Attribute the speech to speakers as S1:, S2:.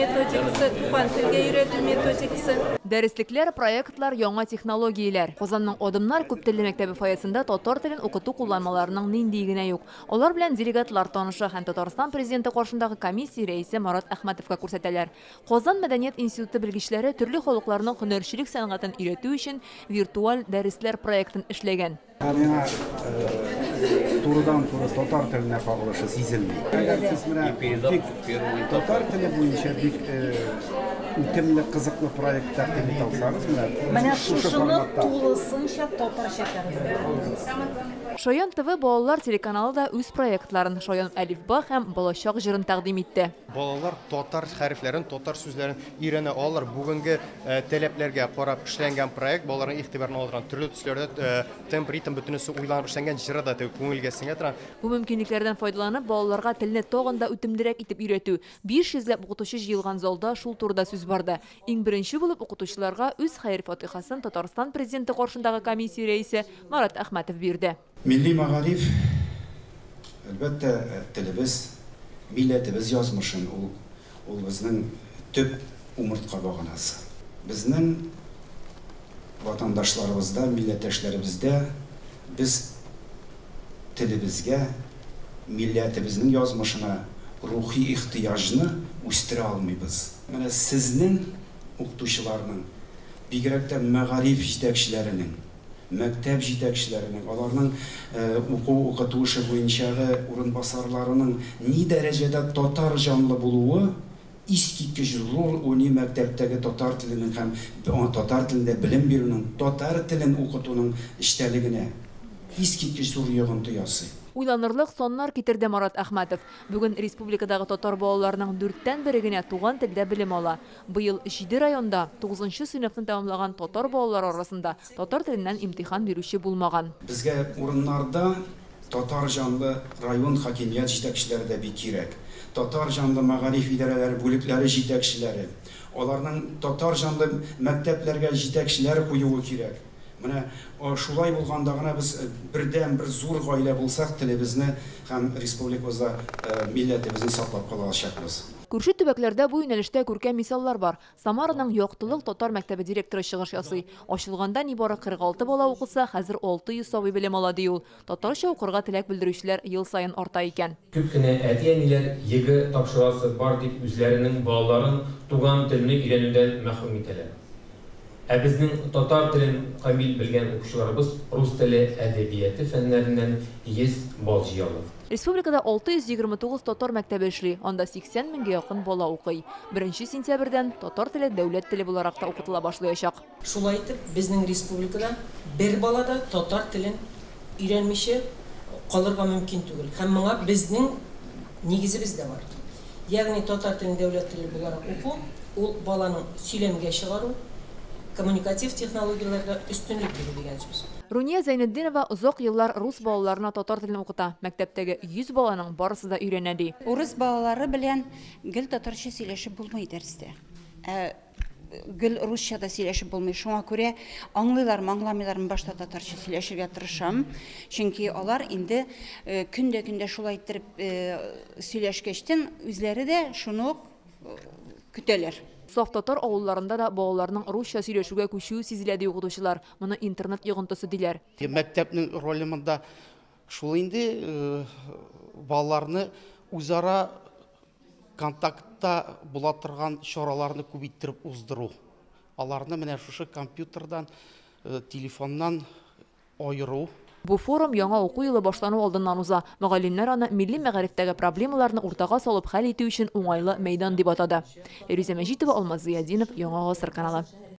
S1: методикасы, туган телгә өйрәтү методикасы.
S2: Дәреслекләр, проектлар, яңа технологияләр. Казанның Адымнар күптелле мәктәбе фойесында татар телен укыту кулланмаларының нинди генә юк. Алар белән делегатлар таныша һәм Татарстан президенты каршындагы комиссия рәисе Марат Әхмәтовка күрсәтәләр. Казан мәдәният институты белгечләре төрле халыкларның һөнәрчелек сәнгатен өйрәтү өчен виртуаль дәресләр проектын эшләгән.
S3: Миңа турыдан-туры татар теленә кагылышы сизелми. Әгәр сез менә татар теле буенча бик үтемле, кызыклы проект тәкъдим итә алсагыз,
S4: менә шушыны тулысынча татарча тәрҗемә.
S2: Шаян ТВ балалар телеканалы да үз проектларын Шаян Әлифба һәм Балачак җырын тәкъдим итте.
S5: Балалар татар хәрефләрен, татар сүзләрен өйрәнә алалар. Бүгенге таләпләргә карап эшләнгән проект балаларның игътибарын алган төрле төсләрдә темп, ритм бөтенесе уйланып эшләнгән җыры да күңелгә сеңә тора.
S2: Бу мөмкинлекләрдән файдаланып, балаларга телне тагын да үтемлерәк итеп өйрәтү. 500ләп укытучы җыелган залда шул турыда сүз барды. Иң беренче булып укытучыларга үз хәйр-фатихасын Татарстан президенты каршындагы комиссия рәисе Марат Әхмәтов бирде.
S3: Милли мәгариф, әлбәттә, телебез, милләтебез язмышын, ул безнең төп умыртка баганасы. Безнең ватандашларыбызда, милләттәшләребездә без телебезгә, милләтебезнең язмышына рухи ихтыяҗны үстерә алмыйбыз. Менә сезнең укытучыларның, бигрәк тә мәгариф җитәкчеләренең, мәктәп җитәкчеләренең, аларның укыту эше буенчагы урынбасарларының ни дәрәҗәдә татар җанлы булуы искиткеч роль уйный мәктәптәге татар теленең һәм татар телендә белем бирүнең, татар телен укытуның эчтәлегенә искиткеч зур йогынты ясый.
S2: Уйланырлык соннар китерде Марат Әхмәтов. Бүген республикадагы татар балаларының 4тән бире генә туган телдә белем ала. Быел 7 районда 9нчы сыйныфны тәмамлаган татар балалар арасында татар теленнән имтихан бирүче булмаган.
S3: Безгә урыннарда татар җанлы район хакимият җитәкчеләре дә бик кирәк. Татар җанлы мәгариф идарәләре бүлекләре җитәкчеләре. Аларның татар җанлы мәктәпләргә җитәкчеләр куюы кирәк. Менә шулай булганда гына без бердән бер зур гаилә булсак, телебезне һәм республикабызда милләтебезне саклап кала алачакбыз.
S2: Күрше төбәкләрдә бу юнәлештә күркәм мисаллар бар. Самараның Яктылык татар мәктәбе директоры чыгыш ясый. Ачылганда нибары 46 бала укыса, хәзер 600 сабый белем ала ди ул. Татарча укырга теләк белдерүчеләр ел сайын арта икән.
S6: Күп кенә әти-әниләр еге тапшырасы бар дип үзләренең балаларын туган телне өйрәнүдән мәхрүм итәләр. Ә безнең татар телен камил белгән укучыларыбыз рус теле әдәбияты фәннәреннән 100 бал җыялар.
S2: Республикада 629 татар мәктәбе эшли, анда 80 меңгә якын бала укый. 1 сентябрьдән татар теле дәүләт теле буларак та укытыла башлаячак.
S4: Шулай итеп, безнең республикада бер балада татар телен өйрәнмичә калырга мөмкин түгел. Һәм моңа безнең нигезебез дә бар. Ягъни татар телен дәүләт теле буларак уку, ул баланың сөйләмгә чыгару, коммуникатив технологияларда үстенлек бирү дигән сүз.
S2: Руния Зайнетдинова узак еллар рус балаларына татар телен укыта. Мәктәптәге 100 баланың барысы да өйрәнә ди.
S7: Урыс балалары белән гел татарча сөйләшеп булмый дәрестә. Гел русча да сөйләшеп булмый. Шуңа күрә аңлыйлар, аңламыйлар, башта татарча сөйләшергә тырышам. Чөнки алар инде көндә шулай итеп сөйләшкәчтән үзләре дә шуны көтәләр.
S2: Саф татар авылларында да балаларның русча сөйләшүгә күчү сизелә ди укытучылар. Моны интернет йогынтысы диләр.
S8: Мәктәпнең роле монда шул инде балаларны үзара контактта була торган чараларны күбәйттереп уздыру. Аларны менә шушы компьютердан, телефоннан айыру.
S2: Бу форум яңа уку елы башлану алдыннан уза. Мөгаллимнәр аны милли мәгарифтәге проблемаларны уртага салып хәл итү өчен уңайлы мәйдан дип атады. Риза Мәҗитова, Алмаз Зыядинов, Яңа Гасыр каналы.